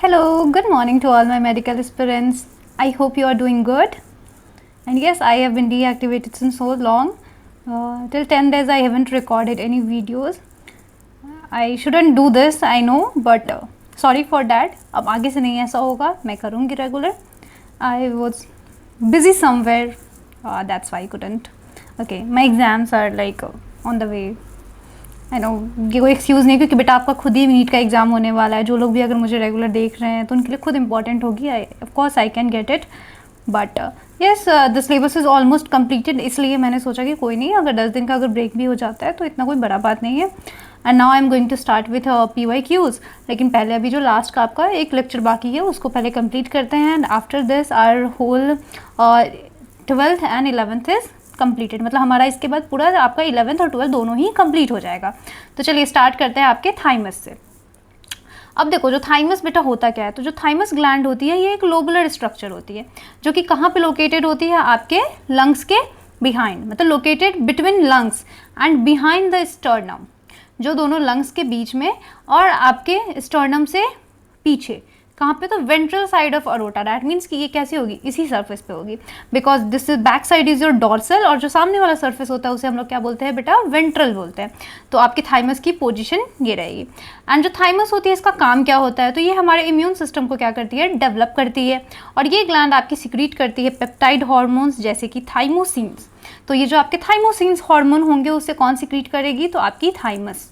Hello, good morning to all my medical aspirants. I hope you are doing good. And yes, I have been deactivated since so long. Till 10 days I haven't recorded any videos. I shouldn't do this, I know, but sorry for that. अब आगे से नहीं ऐसा होगा, मैं करूँगी regular. I was busy somewhere, that's why I couldn't. Okay, my exams are like on the way. I know ये कोई एक्सक्यूज़ नहीं, क्योंकि बेटा आपका खुद ही नीट का एग्ज़ाम होने वाला है. जो लोग भी अगर मुझे रेगुलर देख रहे हैं तो उनके लिए खुद इंपॉर्टेंट होगी. Of course I can get it, but yes the syllabus is almost completed. इसलिए मैंने सोचा कि कोई नहीं, अगर 10 दिन का अगर ब्रेक भी हो जाता है तो इतना कोई बड़ा बात नहीं है. And now I am going to start with PYQs. लेकिन पहले अभी जो लास्ट का आपका एक लेक्चर बाकी है उसको पहले कंप्लीट करते हैं. And after this our whole 12th and 11th is completed. मतलब हमारा इसके बाद पूरा आपका 11th और 12th दोनों ही कंप्लीट हो जाएगा. तो चलिए स्टार्ट करते हैं आपके थाइमस से. अब देखो जो थाइमस बेटा होता क्या है, तो जो थाइमस ग्लैंड होती है ये एक लोबुलर स्ट्रक्चर होती है जो कि कहाँ पे लोकेटेड होती है, आपके लंग्स के बिहाइंड. मतलब located between lungs and behind the sternum. जो दोनों लंग्स के बीच में और आपके स्टर्नम से पीछे कहाँ पे, तो ventral side of aorta. That means कि ये कैसी होगी, इसी सरफेस पे होगी. Because this is back side is your dorsal, और जो सामने वाला सरफेस होता है उसे हम लोग क्या बोलते हैं बेटा, वेंट्रल बोलते हैं. तो आपकी थाइमस की पोजीशन ये रहेगी. एंड जो थाइमस होती है इसका काम क्या होता है, तो ये हमारे इम्यून सिस्टम को क्या करती है, डेवलप करती है. और ये ग्लैंड आपकी सिक्रीट करती है पेप्टाइड हार्मोन्स जैसे कि थाइमोसिन्स. तो ये जो आपके थाइमोसिन्स हार्मोन होंगे उससे कौन सिक्रीट करेगी, तो आपकी थाइमस.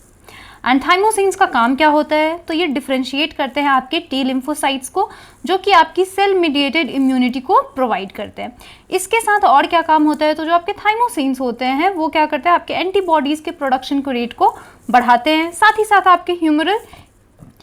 एंड थाइमोसिन्स का काम क्या होता है, तो ये डिफ्रेंशिएट करते हैं आपके टी लिम्फोसाइट्स को, जो कि आपकी सेल मीडिएटेड इम्यूनिटी को प्रोवाइड करते हैं. इसके साथ और क्या काम होता है, तो जो आपके थाइमोसिन्स होते हैं वो क्या करते हैं, आपके एंटीबॉडीज़ के प्रोडक्शन को रेट को बढ़ाते हैं, साथ ही साथ आपके ह्यूमरल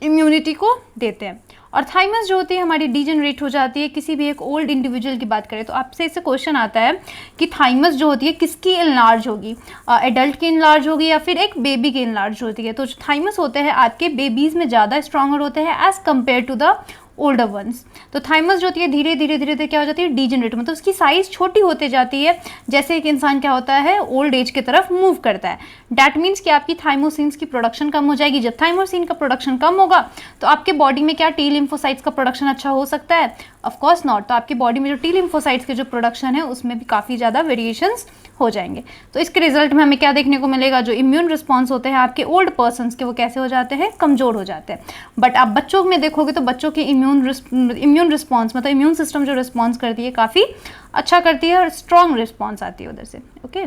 इम्यूनिटी को देते हैं. और थाइमस जो होती है हमारी डीजनरेट हो जाती है. किसी भी एक ओल्ड इंडिविजुअल की बात करें तो आपसे इससे क्वेश्चन आता है कि थाइमस जो होती है किसकी इनलार्ज होगी, एडल्ट की इनलार्ज होगी या फिर एक बेबी की इनलार्ज होती है. तो जो थाइमस होते हैं आपके बेबीज़ में ज़्यादा स्ट्रॉन्गर होते हैं as compare to the older ones. तो थाइमस जो होती है धीरे धीरे क्या हो जाती है, डीजनरेट. मतलब उसकी साइज़ छोटी होती जाती है जैसे एक इंसान क्या होता है, ओल्ड एज की तरफ मूव करता है. डैट मीन्स कि आपकी थाइमोसिन्स की प्रोडक्शन कम हो जाएगी. जब थाइमोसिन का प्रोडक्शन कम होगा तो आपके बॉडी में क्या टी लिम्फोसाइट्स का प्रोडक्शन अच्छा हो सकता है, ऑफ कोर्स नॉट. तो आपकी बॉडी में जो टी लिम्फोसाइट्स के जो प्रोडक्शन है उसमें भी काफ़ी ज़्यादा वेरिएशंस हो जाएंगे. तो इसके रिजल्ट में हमें क्या देखने को मिलेगा, जो इम्यून रिस्पॉन्स होते हैं आपके ओल्ड पर्सन्स के वो कैसे हो जाते हैं, कमज़ोर हो जाते हैं. बट आप बच्चों में देखोगे तो बच्चों की इम्यून रिस्पॉन्स मतलब इम्यून सिस्टम जो रिस्पॉन्स करती है काफ़ी अच्छा करती है और स्ट्रॉन्ग रिस्पॉन्स आती है उधर से. ओके,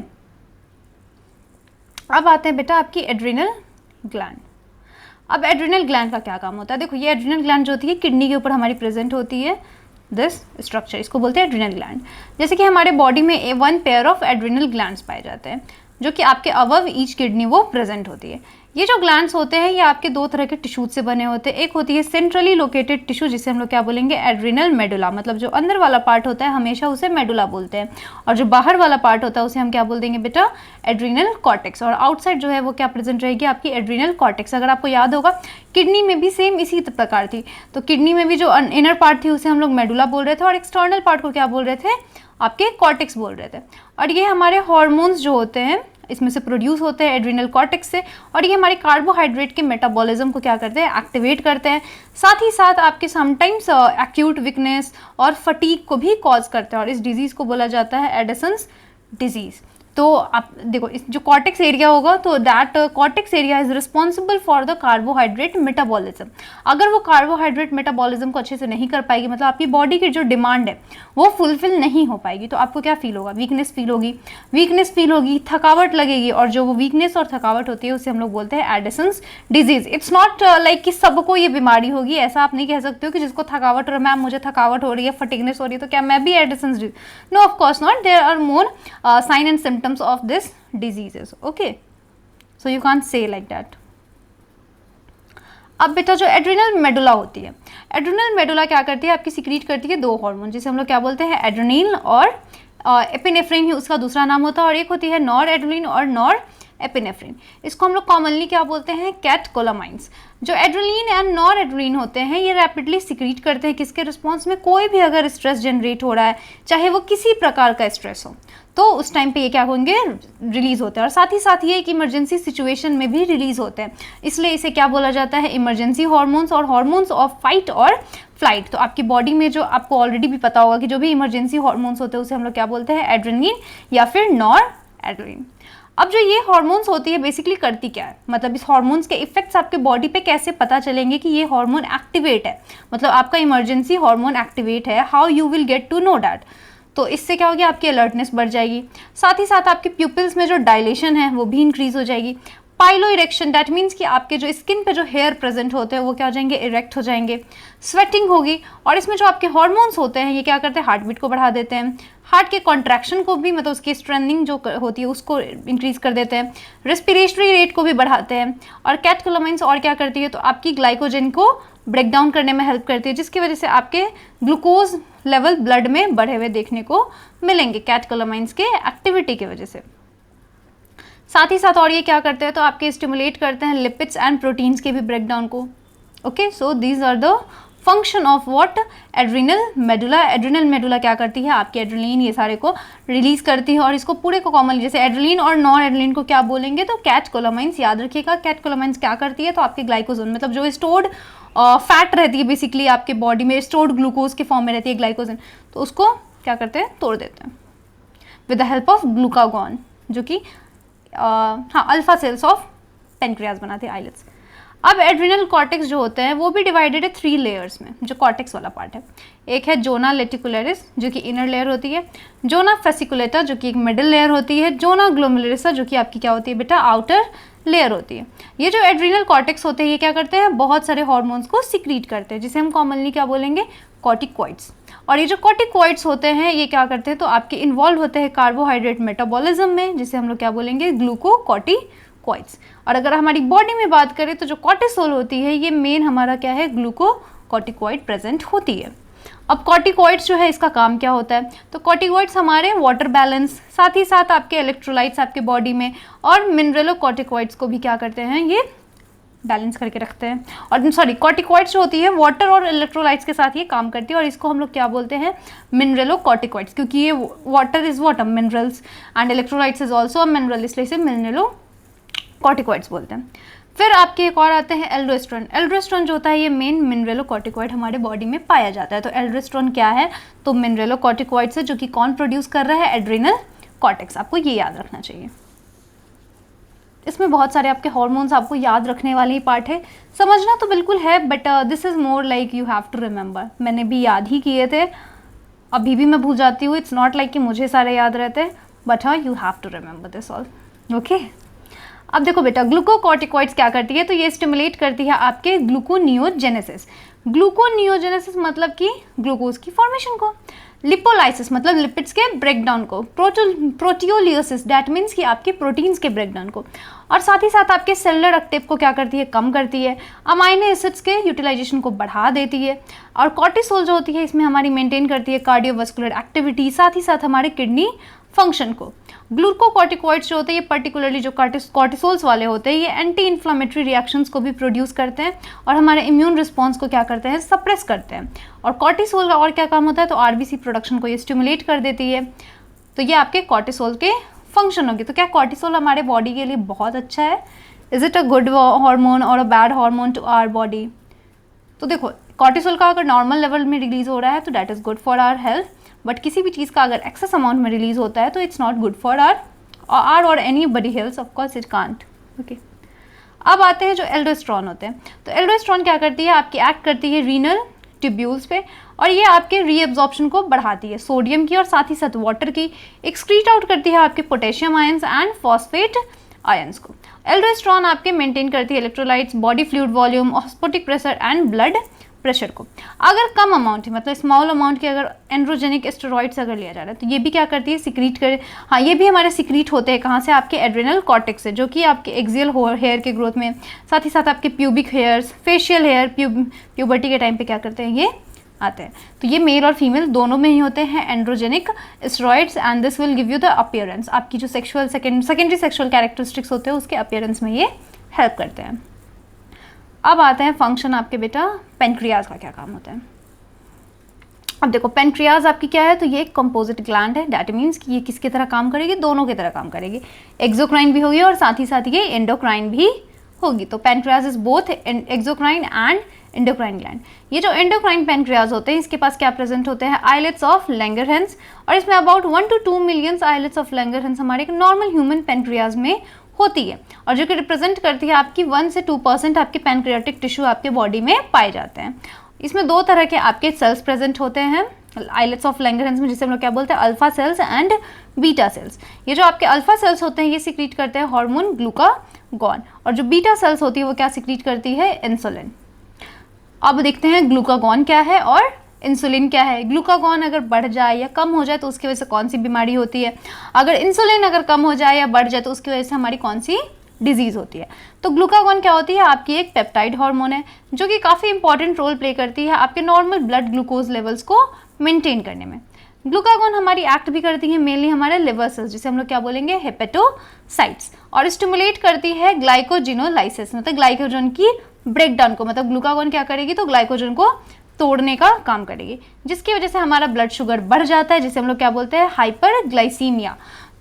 अब आते हैं बेटा आपकी एड्रिनल ग्लैंड. अब एड्रिनल ग्लैंड का क्या काम होता है, देखो ये एड्रिनल ग्लैंड जो होती है किडनी के ऊपर हमारी प्रेजेंट होती है. दिस स्ट्रक्चर इसको बोलते हैं एड्रिनल ग्लैंड. जैसे कि हमारे बॉडी में 1 पेयर ऑफ एड्रिनल ग्लैंड्स पाए जाते हैं जो कि आपके अबव ईच किडनी वो प्रेजेंट होती है. ये जो ग्लैंड्स होते हैं ये आपके दो तरह के टिश्यूज से बने होते हैं. एक होती है सेंट्रली लोकेटेड टिश्यू जिसे हम लोग क्या बोलेंगे, एड्रिनल मेडुला. मतलब जो अंदर वाला पार्ट होता है हमेशा उसे मेडुला बोलते हैं, और जो बाहर वाला पार्ट होता है उसे हम क्या बोल देंगे बेटा, एड्रिनल कॉर्टेक्स. और आउटसाइड जो है वो क्या प्रेजेंट रहेगी, आपकी एड्रिनल कॉर्टेक्स. अगर आपको याद होगा किडनी में भी सेम इसी प्रकार थी. तो किडनी में भी जो इनर पार्ट थी उसे हम लोग मेडुला बोल रहे थे और एक्सटर्नल पार्ट को क्या बोल रहे थे, आपके कॉर्टेक्स बोल रहे थे. और ये हमारे हार्मोन्स जो होते हैं इसमें से प्रोड्यूस होते हैं एड्रिनल कॉर्टेक्स से, और ये हमारे कार्बोहाइड्रेट के मेटाबॉलिज्म को क्या करते हैं, एक्टिवेट करते हैं. साथ ही साथ आपके समटाइम्स एक्यूट वीकनेस और फटीग को भी कॉज करते हैं, और इस डिजीज़ को बोला जाता है एडिसन्स डिजीज़. तो आप देखो इस जो कॉर्टेक्स एरिया होगा तो that cortex area is responsible for the carbohydrate metabolism. अगर वो कार्बोहाइड्रेट मेटाबॉलिज्म को अच्छे से नहीं कर पाएगी, मतलब आपकी बॉडी की जो डिमांड है वो फुलफिल नहीं हो पाएगी, तो आपको क्या फील होगा, वीकनेस फील होगी, थकावट लगेगी. और जो वो वीकनेस और थकावट होती है उसे हम लोग बोलते हैं Edison's disease. It's not like कि सबको ये बीमारी होगी, ऐसा आप नहीं कह सकते हो कि जिसको थकावट हो, मैम मुझे थकावट हो रही है, फटिगनेस हो रही है तो क्या मैं भी Addison's disease, no of course not. There are more sign and symptoms of this diseases. Okay, so you can't say like that. अब बेटा जो एड्रिनल मेडुला होती है, एड्रिनल मेडुला क्या करती है, आपकी सिक्रीट करती है 2 हार्मोन जिसे हम लोग क्या बोलते हैं, एड्रेनिल और एपिनेफ्रिन ही उसका दूसरा नाम होता है. और एक होती है नॉर एड्रेनिन और नॉर एपिनेफ्रिन। इसको हम लोग कॉमनली क्या बोलते हैं, कैटकोलामाइंस। जो एड्रेनलिन एंड नॉर एड्रेनलिन होते हैं ये रैपिडली सिक्रीट करते हैं किसके रिस्पॉन्स में, कोई भी अगर स्ट्रेस जनरेट हो रहा है, चाहे वो किसी प्रकार का स्ट्रेस हो, तो उस टाइम पे ये क्या होंगे, रिलीज होते हैं। और साथ ही साथ ये एक इमरजेंसी सिचुएशन में भी रिलीज होते हैं, इसलिए इसे क्या बोला जाता है, इमरजेंसी हार्मोन्स और हार्मोन्स ऑफ फाइट और फ्लाइट। तो आपकी बॉडी में जो आपको ऑलरेडी भी पता होगा कि जो भी इमरजेंसी हार्मोन्स होते हैं उसे हम लोग क्या बोलते हैं, एड्रेनलिन या फिर नॉर एड्रेनलिन। अब जो ये हार्मोन्स होती है बेसिकली करती क्या है, मतलब इस हार्मोन्स के इफेक्ट्स आपके बॉडी पे कैसे पता चलेंगे कि ये हार्मोन एक्टिवेट है, मतलब आपका इमरजेंसी हार्मोन एक्टिवेट है, how you will get to know that. तो इससे क्या होगी, आपकी अलर्टनेस बढ़ जाएगी, साथ ही साथ आपके प्यूपिल्स में जो डायलेशन है वो भी इंक्रीज हो जाएगी। पाइलो इरेक्शन, दैट मीन्स कि आपके जो स्किन पे जो हेयर प्रेजेंट होते हैं वो क्या हो जाएंगे, इरेक्ट हो जाएंगे। स्वेटिंग होगी, और इसमें जो आपके हार्मोन्स होते हैं ये क्या करते हैं, हार्ट बीट को बढ़ा देते हैं, हार्ट के कॉन्ट्रैक्शन को भी, मतलब उसकी स्ट्रेंथनिंग जो होती है उसको इंक्रीज कर देते हैं, रेस्पिरेटरी रेट को भी बढ़ाते हैं। और कैटकोलामाइंस और क्या करती है, तो आपकी ग्लाइकोजन को ब्रेक डाउन करने में हेल्प करती है, जिसकी वजह से आपके ग्लूकोज लेवल ब्लड में बढ़े हुए देखने को मिलेंगे कैटकोलामाइंस के एक्टिविटी की वजह से। साथ ही साथ और ये क्या करते हैं, तो आपके स्टिमुलेट करते हैं लिपिड्स एंड प्रोटीन्स के भी ब्रेक डाउन को। Okay, so these are the function of what, adrenal medulla. Adrenal medulla क्या करती है, आपके एड्रेनलिन ये सारे को रिलीज करती है, और इसको पूरे को कॉमनली जैसे एड्रेनलिन और नॉन एड्रेनलिन को क्या बोलेंगे, तो कैटकोलामाइंस। याद रखिएगा, कैटकोलामाइंस क्या करती है, तो आपके ग्लाइकोजन, मतलब जो स्टोर्ड फैट रहती है बेसिकली आपके बॉडी में, स्टोर्ड ग्लूकोज के फॉर्म में रहती है ग्लाइकोजन, तो उसको क्या करते हैं, तोड़ देते हैं with the help of glucagon, जो कि हाँ अल्फा सेल्स ऑफ पेनक्रियाज बनाते हैं, आइलेट्स। अब एड्रिनल कॉर्टेक्स जो होते हैं वो भी डिवाइडेड है 3 लेयर्स में, जो कॉर्टेक्स वाला पार्ट है। एक है जोना लेटिकुलरिस जो कि इनर लेयर होती है, जोना फेसिकुलेटा जो कि एक मिडिल लेयर होती है, जोना ग्लोमेरुलसा जो कि आपकी क्या होती है बेटा, आउटर लेयर होती है। ये जो एड्रिनल कॉर्टेक्स होते हैं ये क्या करते हैं, बहुत सारे हार्मोन्स को सिक्रीट करते हैं, जिसे हम कॉमनली क्या बोलेंगे, कॉर्टिकॉइड्स। और ये जो कॉर्टिकॉइड्स होते हैं ये क्या करते हैं, तो आपके इन्वॉल्व होते हैं कार्बोहाइड्रेट मेटाबॉलिज्म में, जिसे हम लोग क्या बोलेंगे, ग्लूकोकॉर्टिकॉइड्स। और अगर हमारी बॉडी में बात करें तो जो कॉर्टिसोल होती है ये मेन हमारा क्या है, ग्लूकोकॉर्टिकॉइड प्रेजेंट होती है। अब कॉर्टिकॉइड्स जो है इसका काम क्या होता है, तो कॉर्टिकॉइड्स हमारे वाटर बैलेंस, साथ ही साथ आपके इलेक्ट्रोलाइट्स आपके बॉडी में, और मिनरलोकॉर्टिकॉइड्स को भी क्या करते हैं, ये बैलेंस करके रखते हैं। और सॉरी, कॉर्टिकॉइड्स जो होती है वाटर और इलेक्ट्रोलाइट्स के साथ ये काम करती है, और इसको हम लोग क्या बोलते हैं, मिनरलोकॉर्टिकॉइड्स, क्योंकि ये water is water minerals and electrolytes is also a mineral, इसलिए इसे मिनरलोकॉर्टिकॉइड्स बोलते हैं। फिर आपके एक और आते हैं एल्डोस्टेरोन। एल्डोस्टेरोन जो होता है ये मेन मिनरलोकॉर्टिकॉइड हमारे बॉडी में पाया जाता है। तो एल्डोस्टेरोन क्या है, तो मिनरलोकॉर्टिकॉइड्स है, जो कि कौन प्रोड्यूस कर रहा है, एड्रिनल कॉर्टेक्स। आपको ये याद रखना चाहिए। इसमें बहुत सारे आपके हार्मोन्स आपको याद रखने वाले ही पार्ट है, समझना तो बिल्कुल है, but this is more like you have to remember. मैंने भी याद ही किए थे, अभी भी मैं भूल जाती हूँ, इट्स नॉट लाइक कि मुझे सारे याद रहते हैं, बट हाँ you have to remember this all. Okay, अब देखो बेटा, ग्लूकोकॉर्टिकॉइड्स क्या करती है, तो ये स्टिमुलेट करती है आपके ग्लूकोनियोजेनेसिस। ग्लूकोनियोजेनेसिस मतलब कि ग्लूकोज की फॉर्मेशन को, लिपोलाइसिस मतलब लिपिड्स के ब्रेकडाउन को, प्रोटियोलियोसिस दैट मीन्स कि आपके प्रोटीन्स के ब्रेकडाउन को, और साथ ही साथ आपके सेलुलर एक्टिव को क्या करती है, कम करती है, अमाइनो एसिड्स के यूटिलाइजेशन को बढ़ा देती है, और कॉर्टिसोल जो होती है इसमें हमारी मेंटेन करती है कार्डियोवास्कुलर एक्टिविटी, साथ ही साथ हमारे किडनी फंक्शन को। ग्लूकोकॉर्टिकॉइड्स जो होते हैं ये पर्टिकुलरली जो कॉर्टिसोल्स वाले होते हैं ये एंटी इन्फ्लामेटरी रिएक्शंस को भी प्रोड्यूस करते हैं, और हमारे इम्यून रिस्पॉन्स को क्या करते हैं, सप्रेस करते हैं। और कॉर्टिसोल का और क्या काम होता है, तो आरबीसी प्रोडक्शन को ये स्टिमुलेट कर देती है। तो ये आपके कॉर्टिसोल के फंक्शन होगी। तो क्या कॉर्टिसोल हमारे बॉडी के लिए बहुत अच्छा है, is it a good hormone और a bad hormone to our body? तो देखो, कॉर्टिसोल का अगर नॉर्मल लेवल में रिलीज हो रहा है तो that is good for our health, but किसी भी चीज़ का अगर एक्सेस अमाउंट में रिलीज होता है तो it's not good for our और anybody health, of course it can't. Okay, अब आते हैं जो एल्डोस्टेरोन होते हैं। तो एल्डोस्टेरोन क्या करती है, आपकी एक्ट करती है रीनल ट्यूब्यूल्स पे, और ये आपके रीएब्जॉर्प्शन को बढ़ाती है, सोडियम की और साथ ही साथ वाटर की, एक्सक्रीट आउट करती है आपके potassium ions and phosphate ions को। एल्डोस्टेरोन आपके मेंटेन करती है electrolytes, body fluid volume, osmotic pressure and blood pressure को। अगर कम अमाउंट है, मतलब स्मॉल अमाउंट के अगर एंड्रोजेनिक स्टेरॉइड्स अगर लिया जा रहा है तो ये भी क्या करती है, सिक्रीट करे। हाँ, ये भी हमारे सिक्रीट होते हैं कहाँ से, आपके एड्रिनल कॉर्टेक्स से, जो कि आपके एक्सियल हेयर के ग्रोथ में, साथ ही साथ आपके pubic hairs, facial hair, puberty के टाइम पे क्या करते हैं, ये आते हैं। तो ये मेल और फीमेल दोनों में ही होते हैं androgenic steroids and this will give you the appearance, आपकी जो सेक्सुअल सेकेंडरी सेक्सुअल कैरेक्टरिस्टिक्स होते हैं उसके अपीयरेंस में ये हेल्प करते हैं। अब आते हैं फंक्शन आपके बेटा पेनक्रियाज का क्या काम होता है। अब देखो पेनक्रियाज आपकी क्या है, तो ये एक कंपोजिट ग्लैंड है, दैट मीन्स कि ये किसकी तरह काम करेगी, दोनों की तरह काम करेगी, एक्सोक्राइन भी होगी और साथ ही साथ ये एंडोक्राइन भी होगी। तो pancreas is both exocrine and endocrine gland. ये जो एंडोक्राइन पेनक्रियाज होते हैं इसके पास क्या प्रेजेंट होते हैं, आइलेट्स ऑफ लैंगरहैंस, और इसमें about 1 to 2 millions islets of Langerhans हमारे एक नॉर्मल ह्यूमन पेनक्रियाज में होती है, और जो कि रिप्रेजेंट करती है आपकी 1 से 2% आपके पेनक्रियाटिक टिश्यू आपके बॉडी में पाए जाते हैं। इसमें दो तरह के आपके सेल्स प्रेजेंट होते हैं आइलेट्स ऑफ लैंगरहैंस में, जिसे हम लोग क्या बोलते हैं, alpha cells and beta cells. ये जो आपके अल्फा सेल्स होते हैं ये सिक्रीट करते हैं हार्मोन ग्लूकागॉन, और जो बीटा सेल्स होती है वो क्या सिक्रीट करती है, इंसुलिन। अब देखते हैं ग्लूकागॉन क्या है और इंसुलिन क्या है। ग्लूकागॉन अगर बढ़ जाए या कम हो जाए तो उसकी वजह से कौन सी बीमारी होती है, अगर इंसुलिन अगर कम हो जाए या बढ़ जाए तो उसकी वजह से हमारी कौन सी डिजीज़ होती है। तो ग्लूकागॉन क्या होती है, आपकी एक पेप्टाइड हार्मोन है जो कि काफ़ी इंपॉर्टेंट रोल प्ले करती है आपके नॉर्मल ब्लड ग्लूकोज लेवल्स को मेंटेन करने में। ग्लूकागॉन हमारी एक्ट भी करती है मेनली हमारे लिवर सेल्स, जिसे हम लोग क्या बोलेंगे, हेपेटोसाइट्स, और स्टिमुलेट करती है ग्लाइकोजिनोलाइसिस, मतलब ग्लाइकोजन की ब्रेकडाउन को, मतलब ग्लूकागॉन क्या करेगी, तो ग्लाइकोजन को तोड़ने का काम करेगी, जिसकी वजह से हमारा ब्लड शुगर बढ़ जाता है, जिसे हम लोग क्या बोलते हैं, हाइपरग्लाइसीमिया।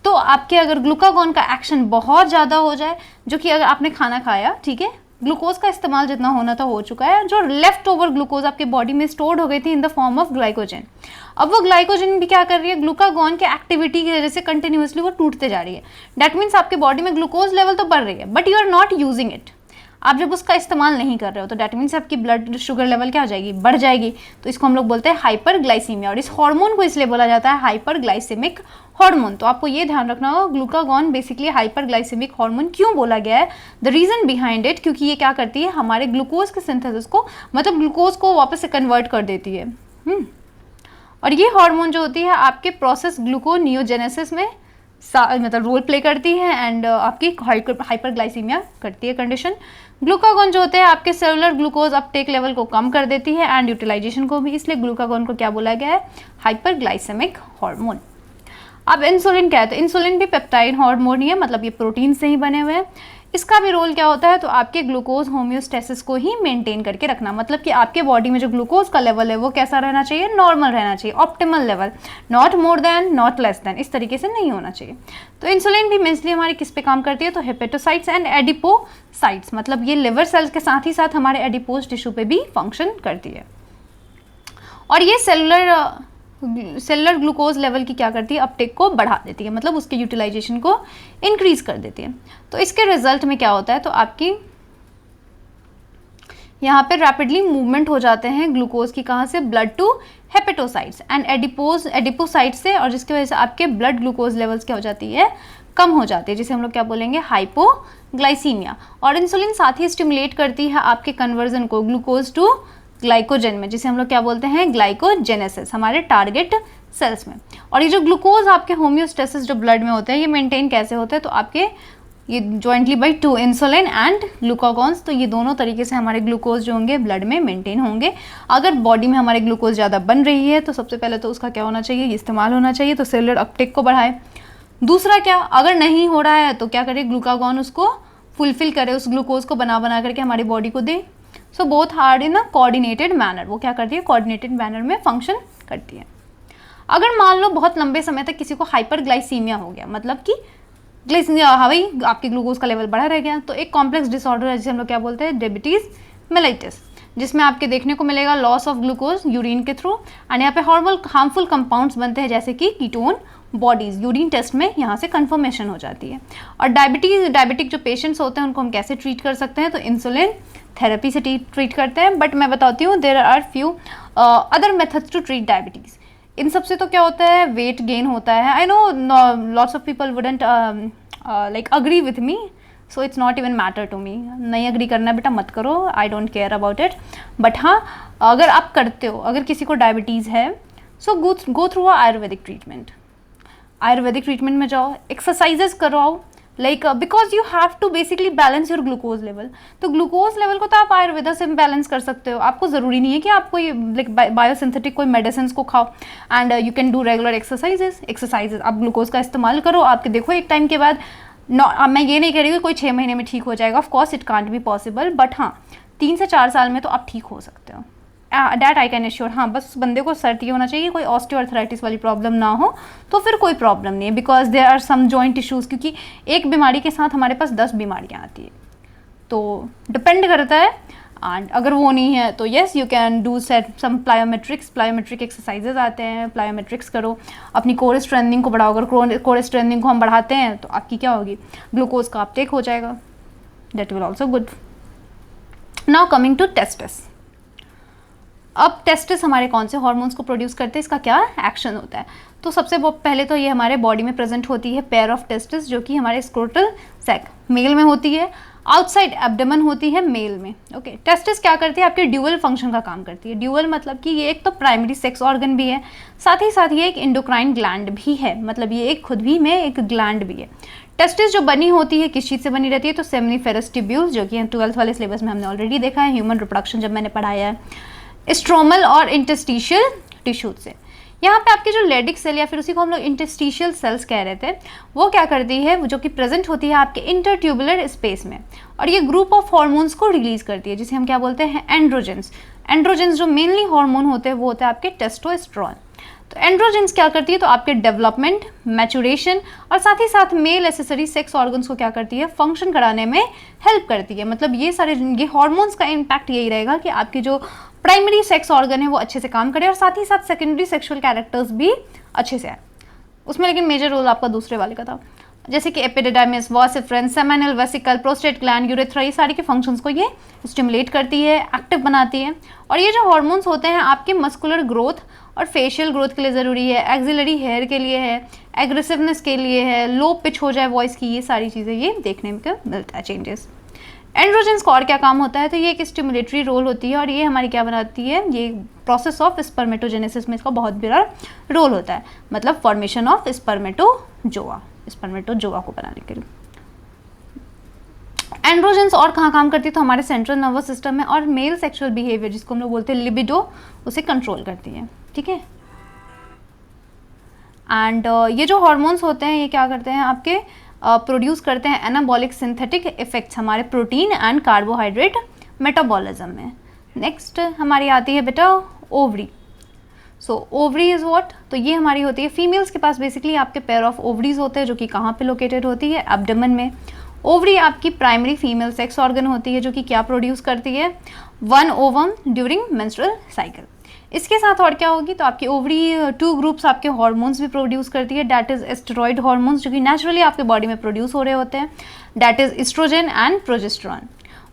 तो आपके अगर ग्लूकागॉन का एक्शन बहुत ज़्यादा हो जाए, जो कि अगर आपने खाना खाया, ठीक है, ग्लूकोज का इस्तेमाल जितना होना था हो चुका है, जो लेफ्ट ओवर ग्लूकोज आपके बॉडी में स्टोर्ड हो गई थी in the form of glycogen, अब वो ग्लाइकोजन भी क्या कर रही है, ग्लूकागॉन के एक्टिविटी की वजह से कंटिन्यूसली वो टूटते जा रही है। दैट मीन्स आपके बॉडी में ग्लूकोज लेवल तो बढ़ रही है but you are not using it. आप जब उसका इस्तेमाल नहीं कर रहे हो तो डैट मीन्स आपकी ब्लड शुगर लेवल क्या हो जाएगी, बढ़ जाएगी। तो इसको हम लोग बोलते हैं हाइपरग्लाइसीमिया, और इस हार्मोन को इसलिए बोला जाता है हाइपरग्लाइसेमिक हार्मोन। तो आपको ये ध्यान रखना होगा ग्लूकागॉन बेसिकली हाइपरग्लाइसेमिक हार्मोन क्यों बोला गया है, द रीजन बिहाइंड इट, क्योंकि ये क्या करती है, हमारे ग्लूकोज के सिंथेसिस को, मतलब ग्लूकोज को वापस से कन्वर्ट कर देती है। और ये हार्मोन जो होती है आपके प्रोसेस ग्लूकोनियोजेनेसिस में मतलब रोल प्ले करती है एंड आपकी हाइपरग्लाइसीमिया करती है कंडीशन। ग्लूकागॉन जो होते हैं आपके सेलुलर ग्लूकोज अपटेक लेवल को कम कर देती है एंड यूटिलाइजेशन को भी, इसलिए ग्लूकागॉन को क्या बोला गया है, हाइपरग्लाइसेमिक हार्मोन। अब इंसुलिन क्या है, तो इंसुलिन भी पेप्टाइड हार्मोन ही है, मतलब ये प्रोटीन से ही बने हुए हैं। इसका भी रोल क्या होता है, तो आपके ग्लूकोज होम्योस्टेसिस को ही मेंटेन करके रखना, मतलब कि आपके बॉडी में जो ग्लूकोज का लेवल है वो कैसा रहना चाहिए, नॉर्मल रहना चाहिए, optimal level, not more than not less than, इस तरीके से नहीं होना चाहिए। तो इंसुलिन भी मेनली हमारी किस पे काम करती है, तो हेपेटोसाइट्स एंड एडिपोसाइट्स, मतलब ये लिवर सेल्स के साथ ही साथ हमारे एडिपोज टिश्यू पे भी फंक्शन करती है। और ये सेलुलर ग्लूकोज लेवल की क्या करती है, अपटेक को बढ़ा देती है, मतलब उसके यूटिलाइजेशन को इंक्रीज कर देती है। तो इसके रिजल्ट में क्या होता है, तो आपकी यहाँ पे रैपिडली मूवमेंट हो जाते हैं ग्लूकोज की, कहाँ से, blood to hepatocytes and adipocytes से, और जिसकी वजह से आपके ब्लड ग्लूकोज लेवल्स क्या हो जाती है, कम हो जाती है, जिसे हम लोग क्या बोलेंगे, हाइपोग्लाइसीमिया। और इंसुलिन साथ ही स्टिमुलेट करती है आपके कन्वर्जन को ग्लूकोज टू ग्लाइकोजन में, जिसे हम लोग क्या बोलते हैं, ग्लाइकोजेनेसिस, हमारे टारगेट सेल्स में। और ये जो ग्लूकोज आपके होम्योस्टेसिस जो ब्लड में होते हैं ये मेंटेन कैसे होते हैं, तो आपके ये jointly by two insulin and glucagons, तो ये दोनों तरीके से हमारे ग्लूकोज जो होंगे ब्लड में मेंटेन होंगे। अगर बॉडी में हमारे ग्लूकोज ज़्यादा बन रही है तो सबसे पहले तो उसका क्या होना चाहिए, इस्तेमाल होना चाहिए, तो सेलुलर अपटेक को बढ़ाए। दूसरा क्या, अगर नहीं हो रहा है तो क्या करे, ग्लूकागॉन उसको फुलफिल करे, उस ग्लूकोज को बना करके हमारी बॉडी को दे। So both are in a coordinated manner, वो क्या करती है, कोऑर्डिनेटेड मैनर में फंक्शन करती है। अगर मान लो बहुत लंबे समय तक किसी को हाइपरग्लाइसीमिया हो गया, मतलब कि ग्लाइसीमिया, हाँ भाई आपके ग्लूकोज का लेवल बढ़ा रह गया, तो एक कॉम्प्लेक्स डिसऑर्डर है जिसे हम लोग क्या बोलते हैं, डायबिटीज मेलाइटिस, जिसमें आपके देखने को मिलेगा लॉस ऑफ ग्लूकोज यूरिन के थ्रू, एंड यहाँ पे हार्मफुल कंपाउंड्स बनते हैं जैसे कि कीटोन बॉडीज, यूरिन टेस्ट में यहाँ से कंफर्मेशन हो जाती है। और डायबिटिक जो पेशेंट्स होते हैं उनको हम कैसे ट्रीट कर सकते हैं, तो इंसुलिन थेरेपी से ट्रीट करते हैं, बट मैं बताती हूँ there are few other methods to treat diabetes. इन सबसे तो क्या होता है, वेट गेन होता है। I know lots of people wouldn't like agree with me, so it's not even matter to me, नहीं अग्री करना बेटा मत करो, I don't care about it. But हाँ, अगर आप करते हो, अगर किसी को डायबिटीज़ है, so go through Ayurvedic treatment. Ayurvedic treatment में जाओ, एक्सरसाइजेस करवाओ, like because you have to basically balance your glucose level. तो ग्लूकोज लेवल को तो आप आयुर्वेदा से बैलेंस कर सकते हो, आपको ज़रूरी नहीं है कि आप कोई लाइक बायोसिंथेटिक कोई मेडिसिन को खाओ, and you can do regular exercises. आप ग्लूकोज का इस्तेमाल करो, आपके देखो एक टाइम के बाद मैं ये नहीं कह रही हूँ कोई 6 महीने में ठीक हो जाएगा, of course it can't be possible, but हाँ 3 से 4 साल में तो आप ठीक हो सकते हो, डैट आई कैन एश्योर। हाँ बस बंदे को सर्दी होना चाहिए, कोई ऑस्टियोआर्थराइटिस वाली प्रॉब्लम ना हो तो फिर कोई प्रॉब्लम नहीं है, because there are some joint issues, क्योंकि एक बीमारी के साथ हमारे पास 10 बीमारियाँ आती है, तो डिपेंड करता है। एंड अगर वो नहीं है तो yes you can do set some plyometric exercises आते हैं, प्लायोमेट्रिक्स करो, अपनी कोर स्ट्रेंथनिंग को बढ़ाओ। अगर कोर स्ट्रेंथनिंग को हम बढ़ाते हैं तो आपकी क्या होगी, ग्लूकोज का अपटेक हो जाएगा, that will also good. Now coming to testis. अब टेस्टिस हमारे कौन से हार्मोन्स को प्रोड्यूस करते हैं, इसका क्या एक्शन होता है। तो सबसे पहले तो ये हमारे बॉडी में प्रेजेंट होती है पेयर ऑफ टेस्टिस, जो कि हमारे स्क्रोटल सैक मेल में होती है, आउटसाइड एब्डोमेन होती है मेल में। ओके, टेस्टिस क्या करती है, आपके ड्यूअल फंक्शन का काम करती है। ड्यूअल मतलब कि ये एक तो प्राइमरी सेक्स ऑर्गन भी है, साथ ही साथ ये एक इंडोक्राइन ग्लैंड भी है, मतलब ये एक खुद भी में एक ग्लैंड भी है। टेस्टिस जो बनी होती है किस चीज़ से बनी रहती है, तो सेमिनिफेरस ट्यूब्यूल्स, जो कि 12th वाले सिलेबस में हमने ऑलरेडी देखा है, ह्यूमन रिप्रोडक्शन जब मैंने पढ़ाया है, स्ट्रोमल और इंटरस्टिशियल टिश्यूज से। यहाँ पे आपकी जो लेडिक सेल या फिर उसी को हम लोग इंटरस्टिशियल सेल्स कह रहे थे, वो क्या करती है, जो कि प्रेजेंट होती है आपके इंटरट्यूबुलर स्पेस में, और ये ग्रुप ऑफ हार्मोन्स को रिलीज करती है, जिसे हम क्या बोलते हैं, एंड्रोजेंस। एंड्रोजेंस जो मेनली हार्मोन होते हैं वो होते हैं आपके टेस्टोस्टेरोन। तो एंड्रोजेंस क्या करती है, तो आपके डेवलपमेंट, मैचुरेशन और साथ ही साथ मेल एसेसरी सेक्स ऑर्गन्स को क्या करती है, फंक्शन कराने में हेल्प करती है। मतलब ये सारे ये हार्मोन्स का इम्पैक्ट यही रहेगा कि आपकी जो प्राइमरी सेक्स ऑर्गन है वो अच्छे से काम करे, और साथ ही साथ सेकेंडरी सेक्सुअल कैरेक्टर्स भी अच्छे से आए उसमें। लेकिन मेजर रोल आपका दूसरे वाले का था, जैसे कि epididymis, vas deferens, seminal vesicle, prostate gland, urethra, ये सारी के फंक्शंस को ये स्टिमुलेट करती है, एक्टिव बनाती है। और ये जो हार्मोन्स होते हैं आपके मस्कुलर ग्रोथ और फेशियल ग्रोथ के लिए ज़रूरी है, एक्सिलरी हेयर के लिए है, एग्रेसिवनेस के लिए है, लो पिच हो जाए वॉइस की, ये सारी चीज़ें ये देखने में मिलता है चेंजेस। एंड्रोजेंस का और क्या काम होता है, तो ये एक स्टिमुलेटरी रोल होती है, और ये हमारी क्या बनाती है, ये प्रोसेस ऑफ स्पर्मेटोजेनेसिस में इसका बहुत बड़ा रोल होता है, मतलब फॉर्मेशन ऑफ स्पर्मेटोजोआ को बनाने के लिए। एंड्रोजेंस और कहाँ काम करती है, तो हमारे सेंट्रल नर्वस सिस्टम में, और मेल सेक्सुअल बिहेवियर जिसको हम लोग बोलते हैं लिबिडो, उसे कंट्रोल करती है, ठीक है। एंड ये जो हार्मोन्स होते हैं ये क्या करते हैं, आपके प्रोड्यूस करते हैं एनाबॉलिक सिंथेटिक इफेक्ट्स हमारे प्रोटीन एंड कार्बोहाइड्रेट मेटाबॉलिज्म में। नेक्स्ट हमारी आती है बेटा ovary. So ovary is what, तो ये हमारी होती है फीमेल्स के पास बेसिकली आपके पेयर ऑफ ओवरीज होते हैं, जो कि कहाँ पे लोकेटेड होती है, एब्डोमेन में। ओवरी आपकी प्राइमरी फीमेल सेक्स ऑर्गन होती है, जो कि क्या प्रोड्यूस करती है, 1 ओवम ड्यूरिंग मेंस्ट्रुअल साइकिल। इसके साथ और क्या होगी, तो आपकी ओवरी 2 ग्रुप्स आपके हार्मोन्स भी प्रोड्यूस करती है, डैट इज एस्टेरॉइड हार्मोन्स, जो कि नेचुरली आपके बॉडी में प्रोड्यूस हो रहे होते हैं, that is estrogen and progesterone.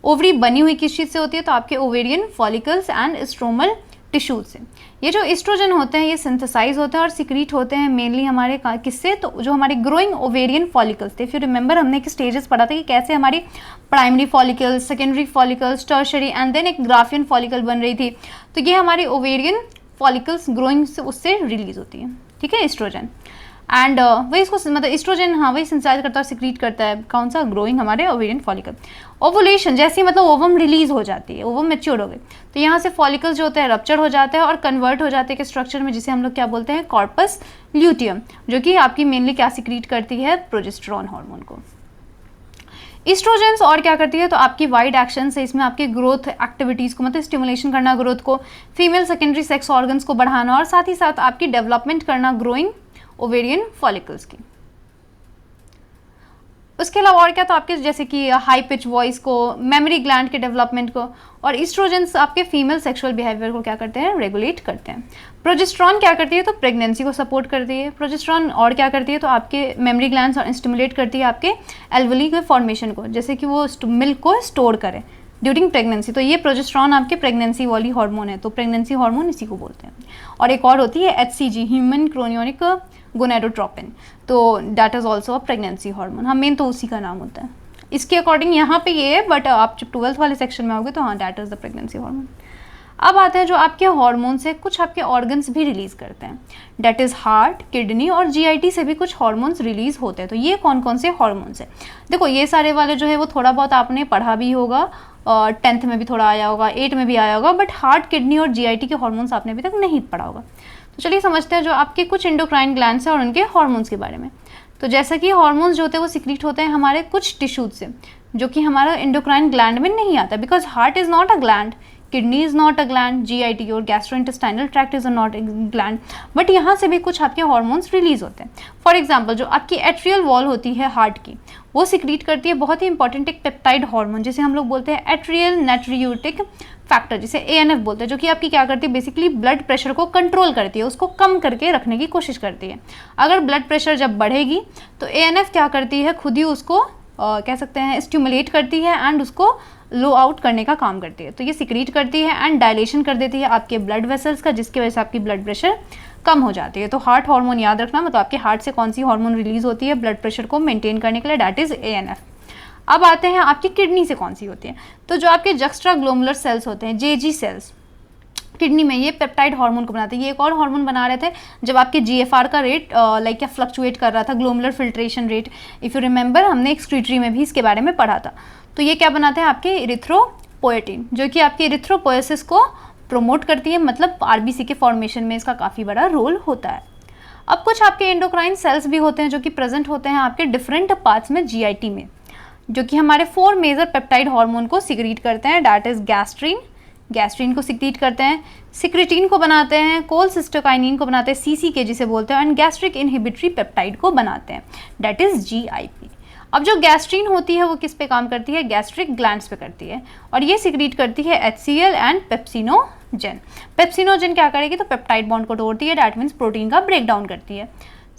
Ovary बनी हुई किस चीज़ से होती है, तो आपके ovarian follicles and stromal tissues से। ये जो एस्ट्रोजन होते हैं ये सिंथेसाइज होते हैं और सिक्रीट होते हैं मेनली हमारे किससे, तो जो हमारे ग्रोइंग ओवेरियन फॉलिकल्स थे। इफ यू रिमेंबर हमने एक स्टेजेस पढ़ा था कि कैसे हमारी primary follicles, secondary follicles, tertiary and then एक ग्राफियन फॉलिकल बन रही थी। तो ये हमारी ओवेरियन फॉलिकल्स ग्रोइंग से उससे रिलीज होती है, ठीक है, एस्ट्रोजन। एंड वही इसको मतलब एस्ट्रोजन, हाँ वही सिंथेसाइज करता है, सिक्रीट करता है, कौन सा, ग्रोइंग हमारे ओवेरियन फॉलिकल। ओवुलेशन जैसे ही मतलब ओवम रिलीज हो जाती है, ओवम मैच्योर हो गए, तो यहाँ से फॉलिकल्स जो होते हैं रप्चर हो जाते हैं और कन्वर्ट हो जाते हैं कि स्ट्रक्चर में, जिसे हम लोग क्या बोलते हैं, कॉर्पस ल्यूटियम, जो कि आपकी मेनली क्या सिक्रीट करती है, प्रोजेस्टेरॉन हार्मोन को। एस्ट्रोजेंस और क्या करती है, तो आपकी वाइड एक्शन से इसमें आपकी ग्रोथ एक्टिविटीज़ को मतलब स्टिमुलेशन करना, ग्रोथ को, फीमेल सेकेंडरी सेक्स ऑर्गन्स को बढ़ाना, और साथ ही साथ आपकी डेवलपमेंट करना ग्रोइंग ओवेरियन फॉलिकल्स की। उसके अलावा और क्या, तो आपके जैसे कि हाई पिच वॉइस को, मेमोरी ग्लैंड के डेवलपमेंट को, और एस्ट्रोजेंस आपके फीमेल सेक्सुअल बिहेवियर को क्या करते हैं, रेगुलेट करते हैं। प्रोजेस्टेरॉन क्या करती है, तो प्रेगनेंसी को सपोर्ट करती है। प्रोजेस्टेरॉन और क्या करती है, तो आपके मेमोरी ग्लैंड्स और स्टिमुलेट करती है आपके एल्वली के फॉर्मेशन को, जैसे कि वो मिल्क को स्टोर करे ड्यूरिंग प्रेगनेंसी। तो ये प्रोजेस्टेरॉन आपके प्रेगनेंसी वाली हार्मोन है, तो प्रेगनेंसी हार्मोन इसी को बोलते हैं। और एक और होती है HCG, ह्यूमन क्रोनियोनिक गोनेडोट्रोपिन, तो that is also a pregnancy hormone. हाँ मेन तो उसी का नाम होता है, इसके अकॉर्डिंग यहाँ पे ये है, बट आप जब 12th वाले सेक्शन में आओगे तो हाँ that is the pregnancy hormone. अब आते हैं जो आपके हॉर्मोन्स है, कुछ आपके ऑर्गन्स भी रिलीज करते हैं, डेट इज हार्ट, किडनी और जीआईटी से भी कुछ हॉर्मोन्स रिलीज होते हैं। तो ये कौन कौन से हॉर्मोन्स है, देखो ये सारे वाले जो है वो थोड़ा बहुत आपने पढ़ा भी होगा, 10th में भी थोड़ा आया होगा, 8 में भी आया होगा, बट हार्ट, किडनी और जीआईटी के हॉर्मोन्स आपने अभी तक नहीं पढ़ा होगा। तो चलिए समझते हैं जो आपके कुछ एंडोक्राइन ग्लैंड्स हैं और उनके हॉर्मोन्स के बारे में। तो जैसा कि हॉर्मोन्स जो होते हैं वो सिक्रीट होते हैं हमारे कुछ टिश्यूज से, जो कि हमारा एंडोक्राइन ग्लैंड में नहीं आता, because heart is not a gland, kidney is not a gland, GIT और gastrointestinal tract is not gland, but यहाँ से भी कुछ आपके हॉर्मोन्स रिलीज होते हैं। फॉर एग्जाम्पल जो आपकी एट्रियल वॉल होती है हार्ट की, वो सिक्रीट करती है बहुत ही इंपॉर्टेंट एक पेप्टाइड हार्मोन, जिसे हम लोग बोलते हैं एट्रियल नाट्रियूटिक फैक्टर, जिसे ANF बोलते हैं, जो कि आपकी क्या करती है, बेसिकली ब्लड प्रेशर को कंट्रोल करती है, उसको कम करके रखने की कोशिश करती है। अगर ब्लड प्रेशर जब बढ़ेगी तो ANF क्या करती है, खुद ही उसको कह सकते हैं स्टिमुलेट करती है एंड उसको लो आउट करने का काम करती है। तो ये सिक्रीट करती है एंड डायलेशन कर देती है आपके ब्लड वेसल्स का, जिसकी वजह से आपकी ब्लड प्रेशर कम हो जाती है। तो हार्ट हार्मोन याद रखना, मतलब आपके हार्ट से कौन सी हार्मोन रिलीज होती है ब्लड प्रेशर को मेंटेन करने के लिए, दैट इज ANF। अब आते हैं आपकी किडनी से कौन सी होती है। तो जो आपके जक्स्ट्रा ग्लोमुलर सेल्स होते हैं, JG सेल्स, किडनी में ये पेप्टाइड हार्मोन को बनाते हैं। ये एक और हार्मोन बना रहे थे जब आपके GFR का रेट लाइक क्या फ्लक्चुएट कर रहा था, glomerular filtration rate, if you remember हमने एक्सक्रीटरी में भी इसके बारे में पढ़ा था। तो ये क्या बनाते हैं आपके इरिथ्रोपोएटिन, जो कि आपके इरिथ्रोपोएसिस को प्रमोट करती है, मतलब RBC के फॉर्मेशन में इसका काफ़ी बड़ा रोल होता है। अब कुछ आपके एंडोक्राइन सेल्स भी होते हैं जो कि प्रेजेंट होते हैं आपके डिफरेंट पार्ट्स में GIT में, जो कि हमारे 4 मेजर पेप्टाइड हार्मोन को सिक्रीट करते हैं, दैट इज गैस्ट्रीन, गैस्ट्रीन को सिक्रीट करते हैं, सिक्रेटिन को बनाते हैं, कोलसिस्टोकाइनिन को बनाते हैं, CCK जिसे बोलते हैं, एंड गैस्ट्रिक इनहिबिटरी पेप्टाइड को बनाते हैं, दैट इज GIP। अब जो गैस्ट्रीन होती है वो किस पे काम करती है, गैस्ट्रिक ग्लैंड्स पे करती है, और ये सिक्रीट करती है HCl एंड पेप्सिनोजेन। पेप्सिनोजेन क्या करेगी, तो पेप्टाइड बॉन्ड को तोड़ती है, दैट मीन्स प्रोटीन का ब्रेक डाउन करती है।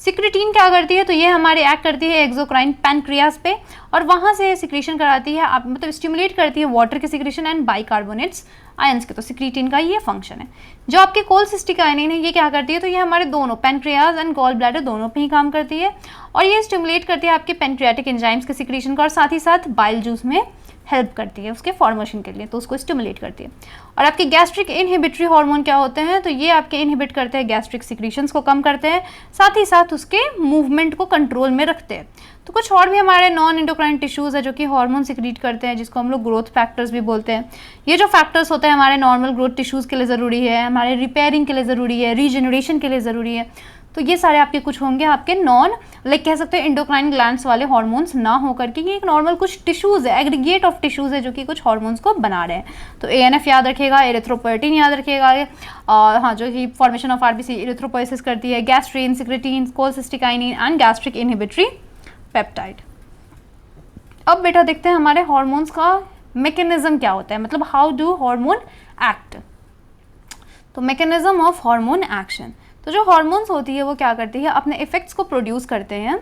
सिक्रेटिन क्या करती है, तो ये हमारे एक्ट करती है एक्सोक्राइन पैनक्रियाज पे, और वहाँ से सिक्रीशन कराती है, आप मतलब स्टिमुलेट करती है वाटर के सिक्रीशन एंड बाइकार्बोनेट्स आयंस के। तो सिक्रेटिन का ये फंक्शन है। जो आपके कोलसिस्टिकाइनिन है, ये क्या करती है, तो ये हमारे दोनों पैनक्रियाज एंड गॉल ब्लैडर दोनों पे ही काम करती है, और ये स्टिमुलेट करती है आपके पैनक्रियाटिक एंजाइम्स के सिक्रीशन का, और साथ ही साथ बाइल जूस में हेल्प करती है उसके फॉर्मेशन के लिए, तो उसको स्टिमुलेट करती है। और आपके गैस्ट्रिक इनहिबिटरी हार्मोन क्या होते हैं, तो ये आपके इनहिबिट करते हैं गैस्ट्रिक सिक्रीशंस को कम करते हैं, साथ ही साथ उसके मूवमेंट को कंट्रोल में रखते हैं। तो कुछ और भी हमारे नॉन एंडोक्राइन टिश्यूज़ है जो कि हार्मोन सिक्रीट करते हैं, जिसको हम लोग ग्रोथ फैक्टर्स भी बोलते हैं। ये जो फैक्टर्स होते हैं हमारे नॉर्मल ग्रोथ टिश्यूज़ के लिए ज़रूरी है, हमारे रिपेयरिंग के लिए ज़रूरी है, रीजनरेशन के लिए ज़रूरी है। तो ये सारे आपके कुछ होंगे आपके नॉन लाइक कह सकते हैं एंडोक्राइन ग्लैंड्स वाले हार्मोन्स ना हो करके, ये एक नॉर्मल कुछ टिश्यूज़ है, एग्रीगेट ऑफ टिश्यूज़ है जो कि कुछ हार्मोन्स को बना रहे हैं। तो ANF याद रखिएगा, एरिथ्रोपोएटिन याद रखिएगा, और हाँ जो कि फॉर्मेशन ऑफ RBC एरिथ्रोपोएसिस करती है, gastrin, secretin, cholecystokinin and gastric inhibitory peptide. अब बेटा देखते हैं हमारे हार्मोन्स का मैकेनिज्म क्या होता है, मतलब हाउ डू हार्मोन एक्ट। तो मैकेनिज्म ऑफ हार्मोन एक्शन, तो जो हार्मोन्स होती है वो क्या करती है, अपने इफेक्ट्स को प्रोड्यूस करते हैं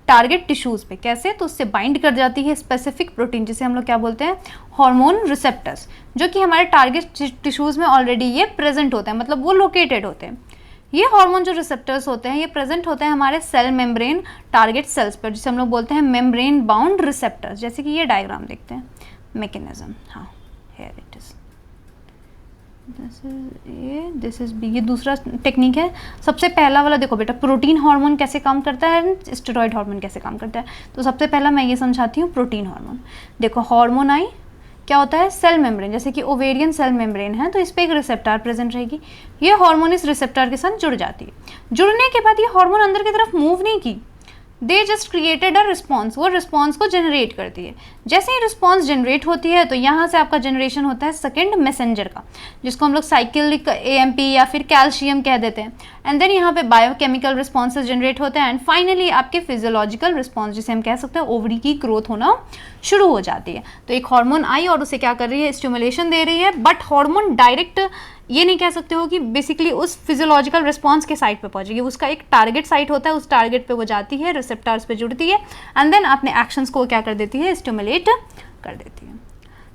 टारगेट टिश्यूज़ पे। कैसे, तो उससे बाइंड कर जाती है स्पेसिफिक प्रोटीन, जिसे हम लोग क्या बोलते हैं, हार्मोन रिसेप्टर्स, जो कि हमारे टारगेट टिश्यूज़ में ऑलरेडी ये प्रेजेंट होते हैं, मतलब वो लोकेटेड होते हैं। ये हार्मोन जो रिसेप्टर्स होते हैं ये प्रेजेंट होते हैं हमारे सेल मेम्ब्रेन टारगेट सेल्स पर, जिसे हम लोग बोलते हैं मेम्ब्रेन बाउंड रिसेप्टर्स। जैसे कि ये डायग्राम देखते हैं, मैकेनिज्म, हाँ here it is, this is B, ये दूसरा टेक्निक है। सबसे पहला वाला देखो बेटा, प्रोटीन हार्मोन कैसे काम करता है, स्टेरॉइड हार्मोन कैसे काम करता है। तो सबसे पहला मैं ये समझाती हूँ प्रोटीन हार्मोन। देखो हार्मोन आई क्या होता है, सेल मेम्ब्रेन, जैसे कि ओवेरियन सेल मेम्ब्रेन है तो इस पर एक रिसेप्टर प्रेजेंट रहेगी, ये हार्मोन इस रिसेप्टर के साथ जुड़ जाती है। जुड़ने के बाद ये हार्मोन अंदर की तरफ मूव नहीं की, they just created a response, वो रिस्पॉन्स को जनरेट करती है। जैसे ही रिस्पॉन्स जनरेट होती है तो यहाँ से आपका जनरेशन होता है सेकेंड मैसेंजर का, जिसको हम लोग साइक्लिक AMP या फिर कैल्शियम कह देते हैं। एंड देन यहाँ पे बायोकेमिकल रिस्पॉन्सेज जनरेट होते हैं, एंड फाइनली आपके फिजियोलॉजिकल रिस्पॉन्स, जिसे हम कह सकते हैं ओवरी की ग्रोथ होना शुरू हो जाती है। तो एक हार्मोन आई और उसे क्या कर रही है, स्टिमुलेशन दे रही है, बट हार्मोन डायरेक्ट ये नहीं कह सकते हो कि बेसिकली उस फिजियोलॉजिकल रिस्पॉन्स के साइट पे पहुंचेगी, उसका एक टारगेट साइट होता है, उस टारगेट पे वो जाती है, रिसेप्टर्स पे जुड़ती है, एंड देन अपने एक्शंस को क्या कर देती है, स्टिमुलेट कर देती है।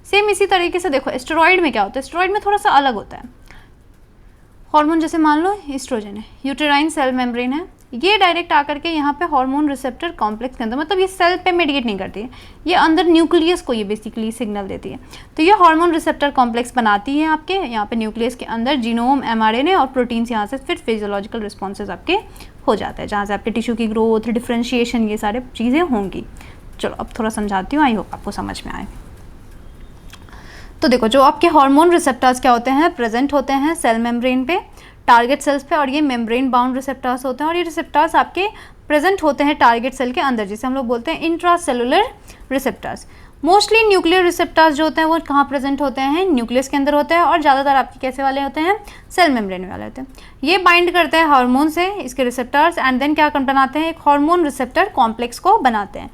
सेम इसी तरीके से देखो स्टेरॉइड में क्या होता है, स्टेरॉइड में थोड़ा सा अलग होता है। हार्मोन जैसे मान लो एस्ट्रोजन है, यूटेराइन सेल मेम्ब्रेन है, ये डायरेक्ट आकर के यहाँ पे हार्मोन रिसेप्टर कॉम्प्लेक्स के अंदर, मतलब ये सेल पे मेडिकेट नहीं करती है, ये अंदर न्यूक्लियस को ये बेसिकली सिग्नल देती है। तो ये हार्मोन रिसेप्टर कॉम्प्लेक्स बनाती है आपके यहाँ पे न्यूक्लियस के अंदर, जीनोम, mRNA और प्रोटीन्स यहाँ से फिर फिजियोलॉजिकल रिस्पॉन्सेज आपके हो जाते हैं, जहाँ से आपके टिश्यू की ग्रोथ, डिफ्रेंशिएशन, ये सारे चीज़ें होंगी। चलो अब थोड़ा समझाती हूँ, आई होप आपको समझ में आए। तो देखो, जो आपके हार्मोन रिसेप्टर्स क्या होते हैं, प्रेजेंट होते हैं सेल मेम्ब्रेन पे, टारगेट सेल्स पे, और ये मेम्ब्रेन बाउंड रिसेप्टर्स होते हैं, और ये रिसेप्टर्स आपके प्रेजेंट होते हैं टारगेट सेल के अंदर, जिसे हम लोग बोलते हैं intracellular receptors. Mostly nuclear receptors जो होते हैं वो कहाँ प्रेजेंट होते हैं, न्यूक्लियस के अंदर होते हैं, और ज़्यादातर आपके कैसे वाले होते हैं, सेल मेम्ब्रेन वाले होते हैं। ये बाइंड करते हैं हार्मोन से, इसके रिसेप्टर्स, एंड देन क्या बनाते हैं, एक हार्मोन रिसेप्टर कॉम्प्लेक्स को बनाते हैं।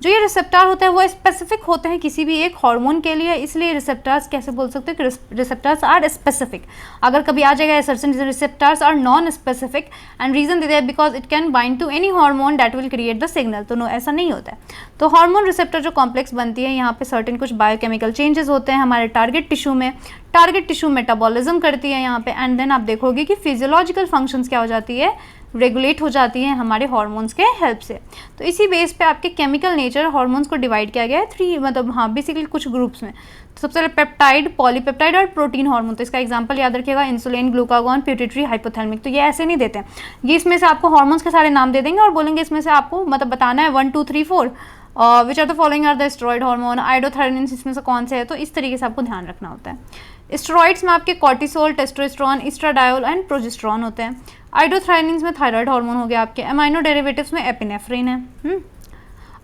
जो ये रिसेप्टर होते हैं वो स्पेसिफिक होते हैं किसी भी एक हार्मोन के लिए, इसलिए रिसेप्टर्स कैसे बोल सकते हैं कि रिसेप्टर्स आर स्पेसिफिक। अगर कभी आ जाएगा certain receptors are non specific, and reason दे दिया because it can bind to any hormone that will create the signal. तो नो, ऐसा नहीं होता है। तो हार्मोन रिसेप्टर जो कॉम्प्लेक्स बनती है, यहाँ पे सर्टेन कुछ बायोकेमिकल चेंजेस होते हैं हमारे टारगेट टिश्यू में, टारगेट टिश्यू मेटाबॉलिज्म करती है यहाँ पे, एंड देन आप देखोगे कि फिजियोलॉजिकल फंक्शंस क्या हो जाती है, रेगुलेट हो जाती हैं हमारे हार्मोन्स के हेल्प से। तो इसी बेस पे आपके केमिकल नेचर हार्मोन्स को डिवाइड किया गया है 3, मतलब हाँ बेसिकली कुछ ग्रुप्स में। तो सबसे पहले पेप्टाइड, पॉलीपेप्टाइड और प्रोटीन हार्मोन। तो इसका एग्जांपल याद रखिएगा, इंसुलिन, ग्लूकागॉन, पिट्यूटरी, हाइपोथैलेमिक। तो ये ऐसे नहीं देते हैं, ये इसमें से आपको हार्मोन्स के सारे नाम दे देंगे और बोलेंगे इसमें से आपको मतलब बताना है 1 2 3 4 which are the following are the steroid hormone, iodothyronine इसमें से कौन से है। तो इस तरीके से आपको ध्यान रखना होता है। स्टेरॉइड्स में आपके cortisol, testosterone, estradiol and progesterone होते हैं। आइडोथायरोनिन में थायराइड हार्मोन हो गया आपके। अमाइनो डेरिवेटिव्स में एपिनेफ्रिन है।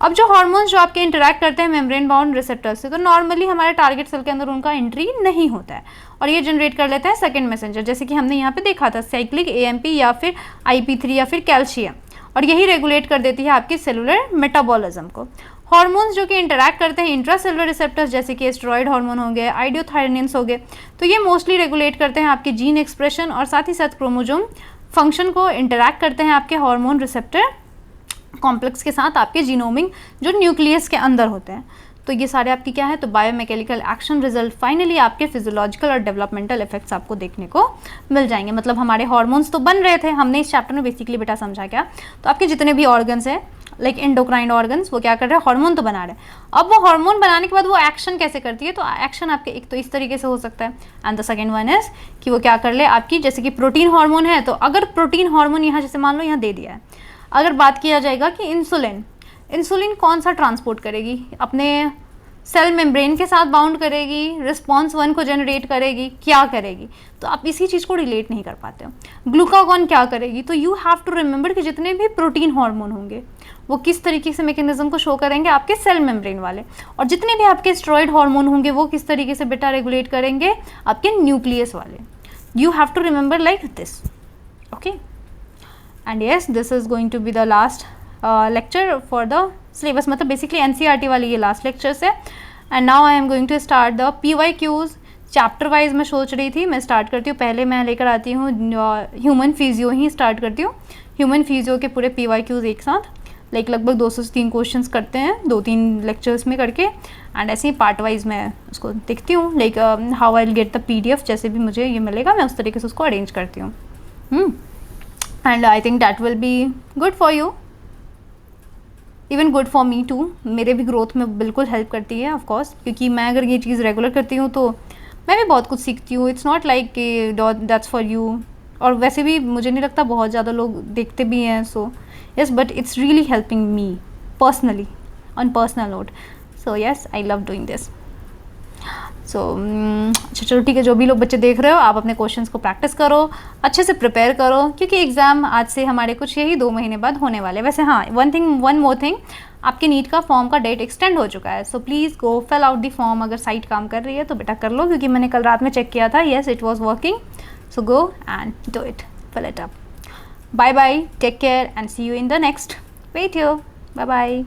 अब जो हार्मोन्स जो आपके इंटरैक्ट करते हैं मेम्ब्रेन बाउंड रिसेप्टर से, तो नॉर्मली हमारे टारगेट सेल के अंदर उनका एंट्री नहीं होता है, और ये जनरेट कर लेते हैं सेकंड मैसेंजर, जैसे कि हमने यहाँ पे देखा था साइक्लिक AMP या फिर IP3 या फिर कैल्शियम, और यही रेगुलेट कर देती है आपकी सेलुलर मेटाबॉलिज्म को। हार्मोन्स जो कि इंटरैक्ट करते हैं इंट्रासेलुलर रिसेप्टर्स, जैसे कि स्टेरॉइड हार्मोन हो गए, आइडोथायरोनिन्स हो गए, तो ये मोस्टली रेगुलेट करते हैं आपके जीन एक्सप्रेशन और साथ ही साथ क्रोमोजोम फंक्शन को इंटरैक्ट करते हैं आपके हार्मोन रिसेप्टर कॉम्प्लेक्स के साथ, आपके जीनोमिक जो न्यूक्लियस के अंदर होते हैं। तो ये सारे आपकी क्या है, तो बायोमैकेनिकल एक्शन रिजल्ट फाइनली आपके फिजियोलॉजिकल और डेवलपमेंटल इफेक्ट्स आपको देखने को मिल जाएंगे। मतलब हमारे हार्मोन्स तो बन रहे थे, हमने इस चैप्टर में बेसिकली बेटा समझा क्या, तो आपके जितने भी ऑर्गन्स हैं लाइक एंडोक्राइन ऑर्गन्स, वो क्या कर रहे हैं, हार्मोन तो बना रहे हैं। अब वो हार्मोन बनाने के बाद वो एक्शन कैसे करती है, तो एक्शन आपके एक तो इस तरीके से हो सकता है, and the second one is कि वो क्या कर ले आपकी, जैसे कि प्रोटीन हार्मोन है, तो अगर प्रोटीन हार्मोन यहाँ जैसे मान लो यहाँ दे दिया है, अगर बात किया जाएगा कि इंसुलिन कौन सा ट्रांसपोर्ट करेगी, अपने सेल मेम्ब्रेन के साथ बाउंड करेगी, रिस्पॉन्स 1 को जनरेट करेगी, क्या करेगी, तो आप इसी चीज़ को रिलेट नहीं कर पाते हो। ग्लूकागॉन क्या करेगी, तो यू हैव टू रिमेंबर कि जितने भी प्रोटीन हार्मोन होंगे वो किस तरीके से मैकेनिज्म को शो करेंगे, आपके सेल मेम्ब्रेन वाले, और जितने भी आपके स्टेरॉइड हार्मोन होंगे वो किस तरीके से बेटा रेगुलेट करेंगे, आपके न्यूक्लियस वाले। You have to remember like this, okay. And yes, this is going to be the last lecture for the syllabus, मतलब बेसिकली NCERT वाली ये लास्ट लेक्चर्स है। And now I am going to start the PYQs chapter wise. मैं सोच रही थी मैं start करती हूँ, पहले मैं लेकर आती हूँ ह्यूमन फिजियो ही स्टार्ट करती हूँ, ह्यूमन फिजियो के पूरे PYQs एक साथ, लाइक लगभग 200 से 3 क्वेश्चंस करते हैं 2-3 लेक्चर्स में करके, एंड ऐसे ही पार्ट वाइज मैं उसको देखती हूँ, like how I will get the PDF, जैसे भी मुझे ये मिलेगा मैं उस तरीके से उसको अरेंज करती हूँ। And I think that will be good for you, even good for me too, मेरे भी ग्रोथ में बिल्कुल हेल्प करती है ऑफ कोर्स, क्योंकि मैं अगर ये चीज़ रेगुलर करती हूँ तो मैं भी बहुत कुछ सीखती हूँ। इट्स नॉट लाइक कि दैट्स फॉर यू, और वैसे भी मुझे नहीं लगता बहुत ज़्यादा लोग देखते भी हैं, so yes, but it's really helping me personally on personal note, so yes I love doing this. So अच्छा चलो ठीक है, जो भी लोग बच्चे देख रहे हो आप अपने क्वेश्चंस को प्रैक्टिस करो, अच्छे से प्रिपेयर करो, क्योंकि एग्ज़ाम आज से हमारे कुछ यही 2 महीने बाद होने वाले। वैसे हाँ, वन मोर थिंग, आपके नीट का फॉर्म का डेट एक्सटेंड हो चुका है, so please go fill out the form. अगर साइट काम कर रही है तो बेटा कर लो, क्योंकि मैंने कल रात में चेक किया था, yes it was working, so go and do it, fill it up. Bye bye, take care and see you in the next video, bye bye.